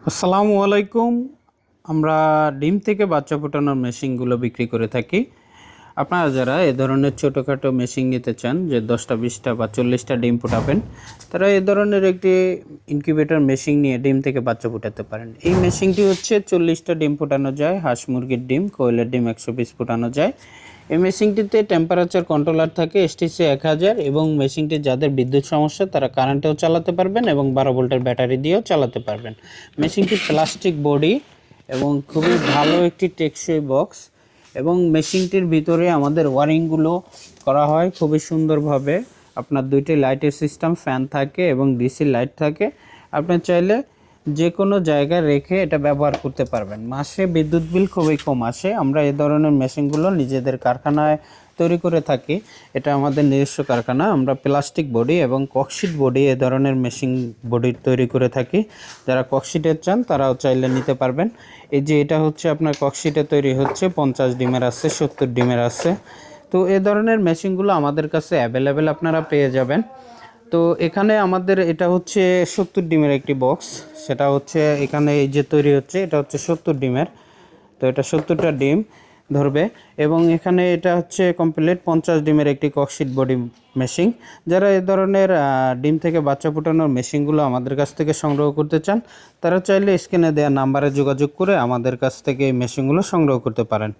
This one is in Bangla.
আসসালামু আলাইকুম। আমরা ডিম থেকে বাচ্চা ফোটানোর মেশিনগুলো বিক্রি করে থাকি। আপনারা যারা এ ধরনের ছোটোখাটো মেশিন নিতে চান, যে 10টা 20টা বা 40টা ডিম ফোটাবেন, তারা এ ধরনের একটি ইনকিউবেটর মেশিন নিয়ে ডিম থেকে বাচ্চা ফোটাতে পারেন। এই মেশিনটি হচ্ছে 40টা ডিম ফোটানো যায়, হাঁস মুরগির ডিম, কোয়েলের ডিম 100 পিস ফোটানো যায়। এই মেশিনটিতে টেম্পারেচার কন্ট্রোলার থাকে STC 1000, এবং মেশিনটি যাদের বিদ্যুৎ সমস্যা তারা কারেন্টেও চালাতে পারবেন এবং 12 ভোল্টের ব্যাটারি দিয়েও চালাতে পারবেন। মেশিনটি প্লাস্টিক বডি এবং খুবই ভালো একটি টেকসই বক্স, এবং মেশিনটির ভিতরে আমাদের ওয়ারিংগুলো করা হয় খুবই সুন্দরভাবে। আপনার দুইটি লাইটের সিস্টেম, ফ্যান থাকে এবং ডিসি লাইট থাকে। আপনি চাইলে যে কোনো জায়গায় রেখে এটা ব্যবহার করতে পারবেন। মাসে বিদ্যুৎ বিল খুবই কম আসে। আমরা এই ধরনের মেশিনগুলো নিজেদের কারখানায় তৈরি করে থাকি। এটা আমাদের নিজস্ব কারখানা। আমরা প্লাস্টিক বডি এবং ককশিট বডি এ ধরনের মেশিন বডি তৈরি করে থাকি। যারা ককশিটের চান তারাও চাইলে নিতে পারবেন। এই যে এটা হচ্ছে আপনার ককশিটে তৈরি হচ্ছে, 50 ডিমের আছে, 70 ডিমের আছে। তো এ ধরনের মেশিনগুলো আমাদের কাছে অ্যাভেলেবেল আপনারা পেয়ে যাবেন। তো এখানে আমাদের এটা হচ্ছে 70 ডিমের একটি বক্স। সেটা হচ্ছে এখানে এই যে তৈরি হচ্ছে, এটা হচ্ছে 70 ডিমের। তো এটা 70টা ডিম ধরবে, এবং এখানে এটা হচ্ছে কমপ্লিট 50 ডিমের একটি ককশিট বডি মেশিন। যারা এই ধরনের ডিম থেকে বাচ্চা ফোটানোর মেশিনগুলো আমাদের কাছ থেকে সংগ্রহ করতে চান, তারা চাইলে স্ক্রিনে দেওয়া নাম্বারে যোগাযোগ করে আমাদের কাছ থেকে এই মেশিনগুলো সংগ্রহ করতে পারেন।